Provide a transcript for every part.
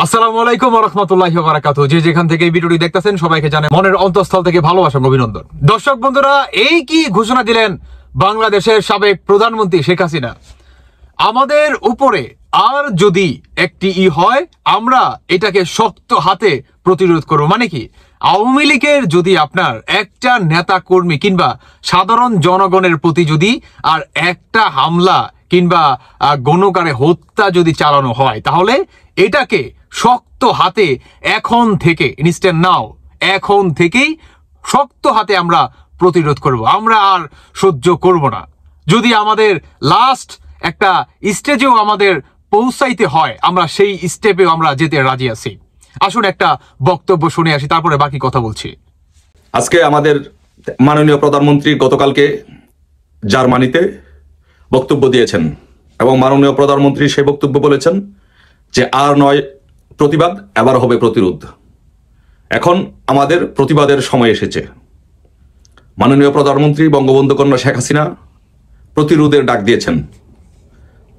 আসসালামু আলাইকুম ওয়া রাহমাতুল্লাহি ওয়া বারাকাতুহু। যে যেখান থেকে এই ভিডিওটি দেখতেছেন সবাইকে জানাই মনের অন্তঃস্থল থেকে ভালোবাসা এবং অভিনন্দন। দর্শক বন্ধুরা, এই কি ঘোষণা দিলেন বাংলাদেশের সাবেক প্রধানমন্ত্রী শেখ হাসিনা, আমাদের উপরে আর যদি একটি হয় আমরা এটাকে শক্ত হাতে প্রতিরোধ করব। মানে কি, আওয়ামী লীগের যদি আপনার একটা নেতা কর্মী কিংবা সাধারণ জনগণের প্রতি যদি আর একটা হামলা কিংবা গণকারে হত্যা যদি চালানো হয়, তাহলে এটাকে শক্ত হাতে এখন থেকে ইনস্ট্যান্ট নাও এখন থেকেই শক্ত হাতে আমরা প্রতিরোধ করব। আমরা আর সহ্য করব না। যদি আমাদের লাস্ট একটা স্টেজেও আমাদের পৌঁছাইতে হয়, আমরা সেই স্টেপেও আমরা যেতে রাজি আছি। আসুন একটা বক্তব্য শুনে আসি, তারপরে বাকি কথা বলছি। আজকে আমাদের মাননীয় প্রধানমন্ত্রী গতকালকে জার্মানিতে বক্তব্য দিয়েছেন এবং মাননীয় প্রধানমন্ত্রী সেই বক্তব্য বলেছেন যে আর নয় প্রতিবাদ, এবার হবে প্রতিরোধ। এখন আমাদের প্রতিবাদের সময় এসেছে। মাননীয় প্রধানমন্ত্রী বঙ্গবন্ধু কন্যা শেখ হাসিনা প্রতিরোধের ডাক দিয়েছেন।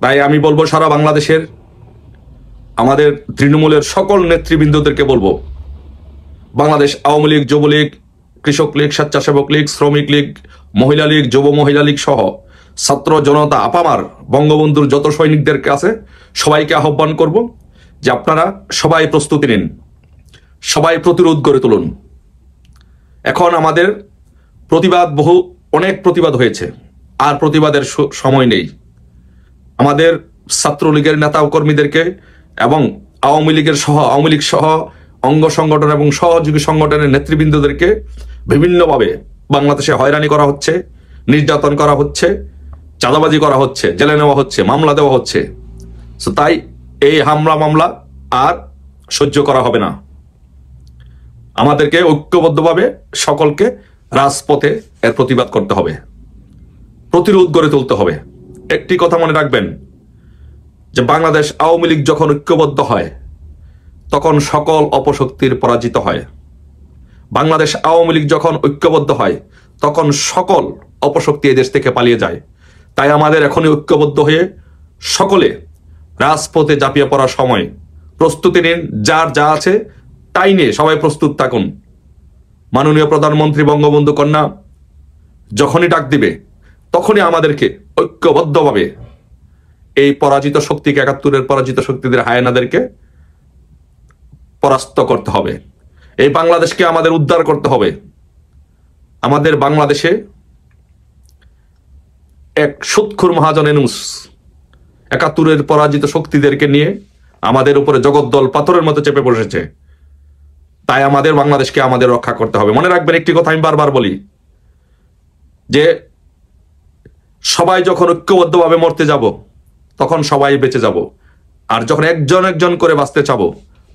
তাই আমি বলবো সারা বাংলাদেশের আমাদের তৃণমূলের সকল নেতৃবৃন্দদেরকে বলবো, বাংলাদেশ আওয়ামী লীগ, যুবলীগ, কৃষক লীগ, স্বেচ্ছাসেবক লীগ, শ্রমিক লীগ, মহিলা লীগ, যুব মহিলা লীগ সহ ছাত্র জনতা আপামার বঙ্গবন্ধুর যত সৈনিকদের কাছে সবাইকে আহ্বান করব যে আপনারা সবাই প্রস্তুতি নিন, সবাই প্রতিরোধ গড়ে তুলুন। এখন আমাদের প্রতিবাদ অনেক প্রতিবাদ হয়েছে, আর প্রতিবাদের সময় নেই। আমাদের ছাত্রলীগের নেতা ও কর্মীদেরকে এবং আওয়ামী লীগ সহ অঙ্গ সংগঠন এবং সহযোগী সংগঠনের নেতৃবৃন্দদেরকে বিভিন্নভাবে বাংলাদেশে হয়রানি করা হচ্ছে, নির্যাতন করা হচ্ছে, চাঁদাবাজি করা হচ্ছে, জেলে নেওয়া হচ্ছে, মামলা দেওয়া হচ্ছে। তাই এই মামলা আর সহ্য করা হবে না। আমাদেরকে ঐক্যবদ্ধভাবে সকলকে রাজপথে এর প্রতিবাদ করতে হবে, প্রতিরোধ গড়ে তুলতে হবে। একটি কথা মনে রাখবেন যে বাংলাদেশ আওয়ামী লীগ যখন ঐক্যবদ্ধ হয় তখন সকল অপশক্তির পরাজিত হয়। বাংলাদেশ আওয়ামী লীগ যখন ঐক্যবদ্ধ হয় তখন সকল অপশক্তি এই দেশ থেকে পালিয়ে যায়। তাই আমাদের এখনই ঐক্যবদ্ধ হয়ে সকলে রাজপথে ঝাঁপিয়ে পড়ার সময়। প্রস্তুতি নিন, যার যা আছে তাই নিয়ে সবাই প্রস্তুত থাকুন। মাননীয় প্রধানমন্ত্রী বঙ্গবন্ধু কন্যা যখনই ডাক দিবে তখনই আমাদেরকে ঐক্যবদ্ধভাবে এই পরাজিত শক্তিকে, ৭১-এর পরাজিত শক্তিদের, হায়নাদেরকে পরাস্ত করতে হবে। এই বাংলাদেশকে আমাদের উদ্ধার করতে হবে। আমাদের বাংলাদেশে এক সুৎখুর মহাজন এনুস ৭১-এর পরাজিত শক্তিদেরকে নিয়ে আমাদের উপরে জগদ্দল পাথরের মতো চেপে বসেছে। তাই আমাদের বাংলাদেশকে আমাদের রক্ষা করতে হবে। মনে রাখবেন একটি কথা আমি বারবার বলি, যে সবাই যখন ঐক্যবদ্ধভাবে মরতে যাব তখন সবাই বেঁচে যাব, আর যখন একজন একজন করে বাঁচতে চাবো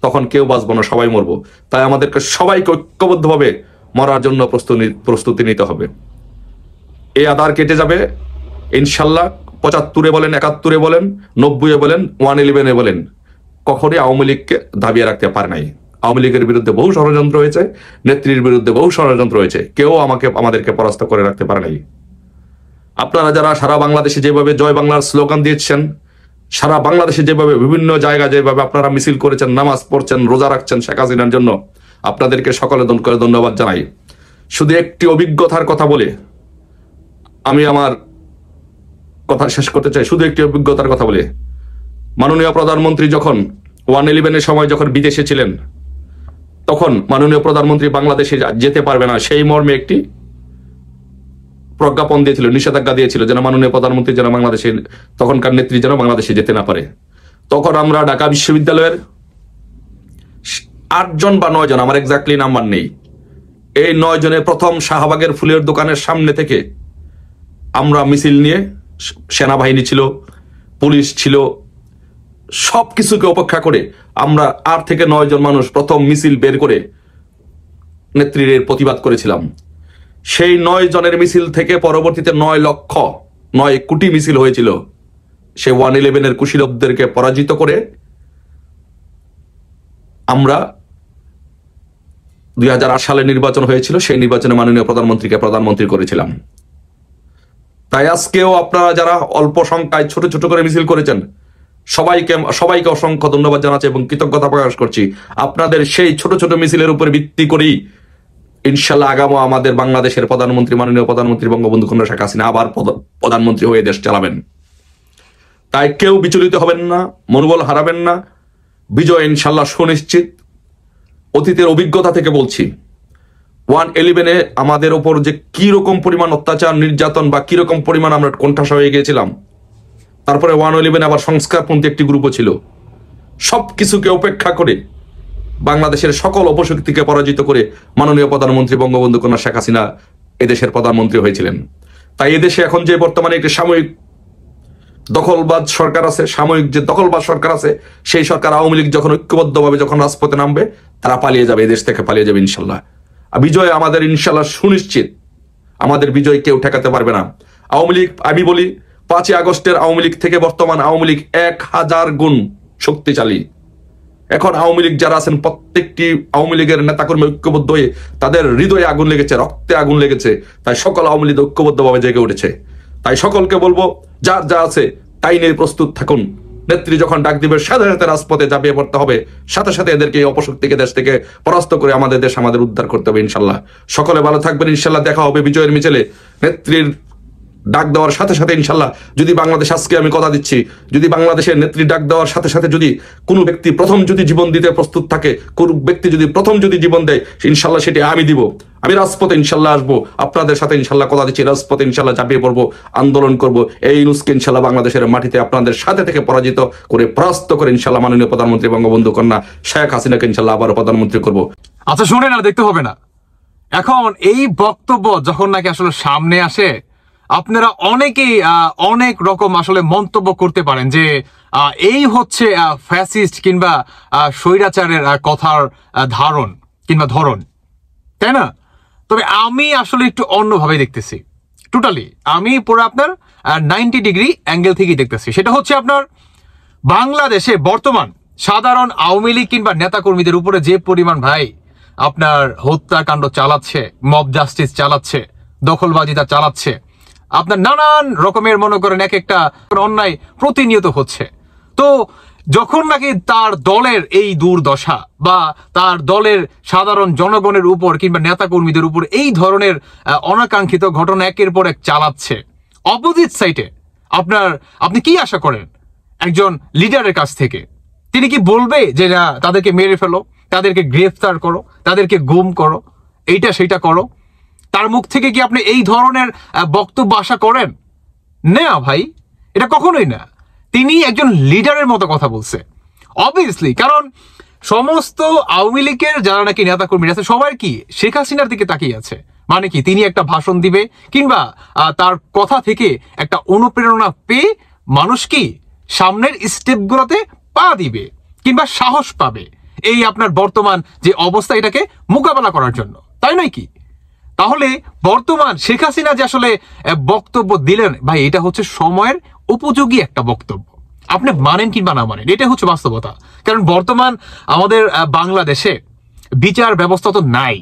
তখন কেউ বাঁচবো না, সবাই মরবো। তাই আমাদেরকে সবাইকে ঐক্যবদ্ধভাবে মরার জন্য প্রস্তুতি নিতে হবে। এই আধার কেটে যাবে ইনশাল্লাহ। ৭৫-এ বলেন, ৭১-এ বলেন, 90-এ বলেন, 111-এ বলেন, কখনই আওয়ামী লীগকে দাবিয়ে রাখতে পারে নাই। আওয়ামী লীগের বিরুদ্ধে বহু ষড়যন্ত্র হয়েছে, নেত্রীর বিরুদ্ধে বহু ষড়যন্ত্র হয়েছে, কেউ আমাদেরকে পরাস্ত করে রাখতে পারে নাই। আপনারা যারা সারা বাংলাদেশে যেভাবে জয় বাংলার স্লোগান দিয়েছেন, সারা বাংলাদেশে যেভাবে বিভিন্ন জায়গায় যেভাবে আপনারা মিছিল করেছেন, নামাজ পড়ছেন, রোজা রাখছেন শেখ হাসিনার জন্য, আপনাদেরকে সকলে ধন্যবাদ জানাই। শুধু একটি অভিজ্ঞতার কথা বলে আমি আমার কথা শেষ করতে চাই। শুধু একটি অভিজ্ঞতার কথা বলে, মাননীয় প্রধানমন্ত্রী যখন 111-এর সময় যখন বিদেশে ছিলেন, তখন মাননীয় প্রধানমন্ত্রী বাংলাদেশে যেতে পারবে না সেই মর্মে একটি প্রজ্ঞাপন দিয়েছিল, নিষেধাজ্ঞা দিয়েছিল যেন মাননীয় প্রধানমন্ত্রী যেন বাংলাদেশে, তখনকার নেত্রী যেন বাংলাদেশে যেতে না পারে। তখন আমরা ঢাকা বিশ্ববিদ্যালয়ের 8 জন বা 9 জন, আমার এক্স্যাক্টলি নাম্বার নেই, এই 9 জনের প্রথম শাহবাগের ফুলের দোকানের সামনে থেকে আমরা মিছিল নিয়ে, সেনাবাহিনী ছিল, পুলিশ ছিল, সবকিছুকে উপেক্ষা করে আমরা 8 থেকে 9 জন মানুষ প্রথম মিছিল বের করে নেত্রীর প্রতিবাদ করেছিলাম। সেই 9 জনের মিছিল থেকে পরবর্তীতে 9 কোটি মিছিল হয়েছিল। সেই 111-এর কুশীলবদেরকে পরাজিত করে আমরা 2008 সালে নির্বাচন হয়েছিল, সেই নির্বাচনে মাননীয় প্রধানমন্ত্রীকে প্রধানমন্ত্রী করেছিলাম। তাই আজকেও আপনারা যারা অল্প সংখ্যায় ছোট ছোট করে মিছিল করেছেন, সবাইকে অসংখ্য ধন্যবাদ জানাচ্ছি এবং কৃতজ্ঞতা প্রকাশ করছি। আপনাদের সেই ছোট ছোট মিছিলের উপরে ভিত্তি করেই ইনশাল্লাহ আগামী আমাদের বাংলাদেশের প্রধানমন্ত্রী, মাননীয় প্রধানমন্ত্রী বঙ্গবন্ধু কন্যা শেখ হাসিনা আবার প্রধানমন্ত্রী হয়ে দেশ চালাবেন। তাই কেউ বিচলিত হবেন না, মনোবল হারাবেন না। বিজয় ইনশাল্লাহ সুনিশ্চিত। অতীতের অভিজ্ঞতা থেকে বলছি, 111-এ আমাদের ওপর যে কি রকম পরিমাণ অত্যাচার, নির্যাতন বা কিরকম পরিমাণ আমরা কোণঠাসা হয়ে গিয়েছিলাম, তারপরে 111 আবার সংস্কারপন্থী একটি গ্রুপও ছিল। সবকিছুকে উপেক্ষা করে বাংলাদেশের সকল অপশক্তিকে পরাজিত করে মাননীয় প্রধানমন্ত্রী বঙ্গবন্ধু কন্যা শেখ হাসিনা এদেশের প্রধানমন্ত্রী হয়েছিলেন। তাই এদেশে এখন যে বর্তমানে একটি সাময়িক দখলবাজ সরকার আছে, সাময়িক যে দখলবাজ সরকার আছে, সেই সরকার আওয়ামী লীগ যখন ঐক্যবদ্ধভাবে যখন রাজপথে নামবে, তারা পালিয়ে যাবে, এদেশ থেকে পালিয়ে যাবে ইনশাল্লাহ। বিজয় আমাদের ইনশাল্লাহ সুনিশ্চিত। আমাদের বিজয় কেউ ঠেকাতে পারবে না। আওয়ামী লীগ, আমি বলি 5ই আগস্টের আওয়ামী লীগ থেকে বর্তমান আওয়ামী লীগ 1000 গুণ শক্তিশালী। এখন আওয়ামী লীগ যারা আছেন, প্রত্যেকটি আওয়ামী লীগের নেতাকর্মী ঐক্যবদ্ধ হয়ে তাদের হৃদয়ে আগুন লেগেছে, রক্তে আগুন লেগেছে। তাই সকল আওয়ামী লীগ ঐক্যবদ্ধভাবে জেগে উঠেছে। তাই সকলকে বলবো, যার যা আছে তাই নিয়ে প্রস্তুত থাকুন। নেত্রী যখন ডাক দিবে, সাথে সাথে রাজপথে ঝাঁপিয়ে পড়তে হবে, সাথে সাথে এদেরকে এই অপশক্তিকে দেশ থেকে পরাস্ত করে আমাদের দেশ, আমাদের উদ্ধার করতে হবে ইনশাল্লাহ। সকলে ভালো থাকবেন ইনশাল্লাহ। দেখা হবে বিজয়ের মিছিলে। নেত্রীর ডাক দেওয়ার সাথে সাথে ইনশাল্লাহ, যদি বাংলাদেশ, আজকে আমি কথা দিচ্ছি, যদি বাংলাদেশের নেত্রী ডাক দেওয়ার সাথে সাথে যদি কোনো ব্যক্তি প্রথম যদি জীবন দিতে প্রস্তুত থাকে, কোন ব্যক্তি যদি প্রথম যদি জীবন দেয়, ইনশাল্লাহ সেটি আমি দিব। আমি রাজপথে ইনশাল্লাহ আসবো, আপনাদের সাথে ইনশাল্লাহ কথা দিচ্ছি, রাজপথে ইনশাল্লাহ ঝাঁপিয়ে পড়বো, আন্দোলন করব। এই ইউনুসকে ইনশাল্লাহ বাংলাদেশের মাটিতে আপনাদের সাথে থেকে পরাজিত করে, পরাস্ত করে ইনশাল্লাহ মাননীয় প্রধানমন্ত্রী বঙ্গবন্ধু কন্যা শেখ হাসিনাকে ইনশাল্লাহ আবারও প্রধানমন্ত্রী করব। আচ্ছা শুনেন, আর দেখতে হবে না। এখন এই বক্তব্য যখন নাকি আসলে সামনে আসে, আপনারা অনেকেই অনেক রকম আসলে মন্তব্য করতে পারেন যে এই হচ্ছে ফ্যাসিস্ট কিংবা স্বৈরাচারের কথার ধারণ কিংবা ধরন, তাই না? তবে আমি আসলে একটু অন্যভাবে দেখতেছি। টোটালি আমি পুরো আপনার 90 ডিগ্রি অ্যাঙ্গেল থেকেই দেখতেছি। সেটা হচ্ছে আপনার বাংলাদেশে বর্তমান সাধারণ আওয়ামী লীগ কিংবা নেতাকর্মীদের উপরে যে পরিমাণ ভাই আপনার হত্যাকাণ্ড চালাচ্ছে, মব জাস্টিস চালাচ্ছে, দখলবাজিতা চালাচ্ছে, আপনার নানান রকমের মনে করেন এক একটা অন্যায় প্রতিনিয়ত হচ্ছে। তো যখন নাকি তার দলের এই দুর্দশা বা তার দলের সাধারণ জনগণের উপর কিংবা নেতাকর্মীদের উপর এই ধরনের অনাকাঙ্ক্ষিত ঘটনা একের পর এক চালাচ্ছে, অপোজিট সাইডে আপনি কি আশা করেন একজন লিডারের কাছ থেকে? তিনি কি বলবে যে না, তাদেরকে মেরে ফেলো, তাদেরকে গ্রেফতার করো, তাদেরকে গুম করো, এইটা সেইটা করো? তার মুখ থেকে কি আপনি এই ধরনের বক্তব্য আশা করেন? না ভাই, এটা কখনোই না। তিনি একজন লিডারের মতো কথা বলছে অবভিয়াসলি, কারণ সমস্ত আওয়ামী লীগের যারা নাকি নেতাকর্মী আছে সবাই কি শেখ হাসিনার দিকে তাকিয়ে আছে। মানে কি তিনি একটা ভাষণ দিবে কিংবা তার কথা থেকে একটা অনুপ্রেরণা পেয়ে মানুষ কি সামনের স্টেপগুলোতে পা দিবে কিংবা সাহস পাবে এই আপনার বর্তমান যে অবস্থা, এটাকে মোকাবেলা করার জন্য, তাই নয় কি? তাহলে বর্তমান শেখ হাসিনা যে আসলে বক্তব্য দিলেন ভাই, এটা হচ্ছে সময়ের উপযোগী একটা বক্তব্য। আপনি মানেন কিংবা না মানেন, এটা হচ্ছে বাস্তবতা। কারণ বর্তমান আমাদের বাংলাদেশে বিচার ব্যবস্থা তো নাই,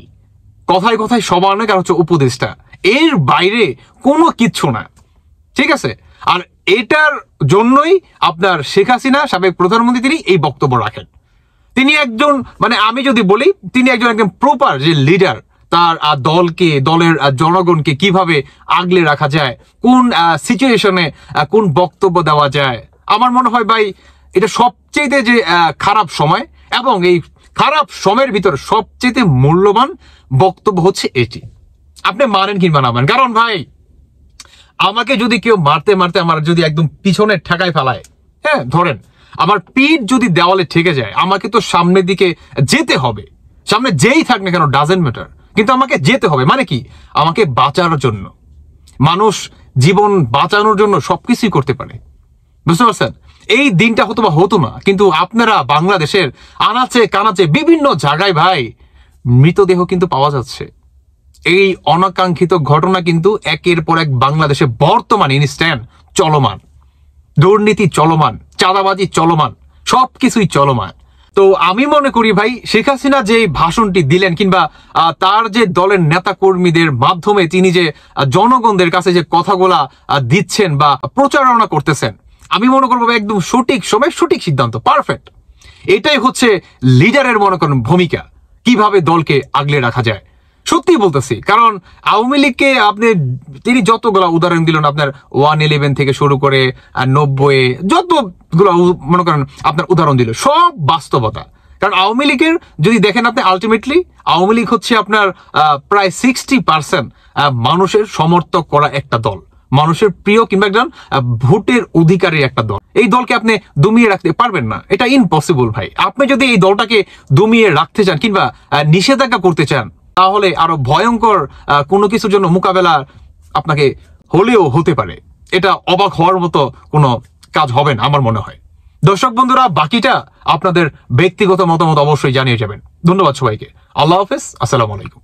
কথায় কথায় সবার অনেক, আর হচ্ছে উপদেষ্টা, এর বাইরে কোনো কিচ্ছু না, ঠিক আছে? আর এটার জন্যই আপনার শেখ হাসিনা সাবেক প্রধানমন্ত্রী তিনি এই বক্তব্য রাখেন। তিনি একজন, মানে আমি যদি বলি, তিনি একজন প্রপার যে লিডার, তার দলকে, দলের জনগণকে কিভাবে আগলে রাখা যায়, কোন সিচুয়েশনে কোন বক্তব্য দেওয়া যায়। আমার মনে হয় ভাই এটা সবচেয়ে যে খারাপ সময়, এবং এই খারাপ সময়ের ভিতর সবচেয়ে মূল্যবান বক্তব্য হচ্ছে এটি। আপনি মানেন কিংবা না মানেন, কারণ ভাই আমাকে যদি কেউ মারতে মারতে আমার যদি একদম পিছনে ঠেকায় ফেলায়, হ্যাঁ ধরেন আমার পিঠ যদি দেওয়ালে ঠেকে যায়, আমাকে তো সামনের দিকে যেতে হবে। সামনে যেই থাক না কেন, ডাজেন্ট ম্যাটার, কিন্তু আমাকে যেতে হবে। মানে কি, আমাকে বাঁচানোর জন্য, মানুষ জীবন বাঁচানোর জন্য সবকিছুই করতে পারে, বুঝতে পারছেন? এই দিনটা হতো বা হতো না, কিন্তু আপনারা বাংলাদেশের আনাচে কানাচে বিভিন্ন জায়গায় ভাই মৃতদেহ কিন্তু পাওয়া যাচ্ছে। এই অনাকাঙ্ক্ষিত ঘটনা কিন্তু একের পর এক বাংলাদেশে বর্তমান ইনস্ট্যান্ট চলমান, দুর্নীতি চলমান, চাঁদাবাজি চলমান, সবকিছুই চলমান। তো আমি মনে করি ভাই শেখ হাসিনা যে ভাষণটি দিলেন কিংবা তার যে দলের নেতা কর্মীদের মাধ্যমে তিনি যে জনগণদের কাছে যে কথাগুলা দিচ্ছেন বা প্রচারণা করতেছেন, আমি মনে করবো একদম সঠিক সময় সঠিক সিদ্ধান্ত, পারফেক্ট। এটাই হচ্ছে লিডারের মনে করেন ভূমিকা, কিভাবে দলকে আগলে রাখা যায়। সত্যি বলতেছি, কারণ আওয়ামী লীগকে আপনি তিনি যতগুলা উদাহরণ দিলেন, আপনার 111 থেকে শুরু করে 90 যতগুলা মনে করেন আপনার উদাহরণ দিল, সব বাস্তবতা। কারণ আওয়ামী লীগের যদি দেখেন আপনি, আলটিমেটলি আওয়ামী লীগ হচ্ছে আপনার প্রায় 60% মানুষের সমর্থক করা একটা দল, মানুষের প্রিয় কিংবা একজন ভোটের অধিকারী একটা দল। এই দলকে আপনি দমিয়ে রাখতে পারবেন না, এটা ইম্পসিবল ভাই। আপনি যদি এই দলটাকে দমিয়ে রাখতে চান কিংবা নিষেধাজ্ঞা করতে চান, তাহলে আরো ভয়ঙ্কর কোনো কিছুর জন্য মোকাবেলা আপনাকে হলেও হতে পারে। এটা অবাক হওয়ার মতো কোনো কাজ হবে না আমার মনে হয়। দর্শক বন্ধুরা, বাকিটা আপনাদের ব্যক্তিগত মতামত অবশ্যই জানিয়ে যাবেন। ধন্যবাদ সবাইকে। আল্লাহ হাফেজ, আসসালামু আলাইকুম।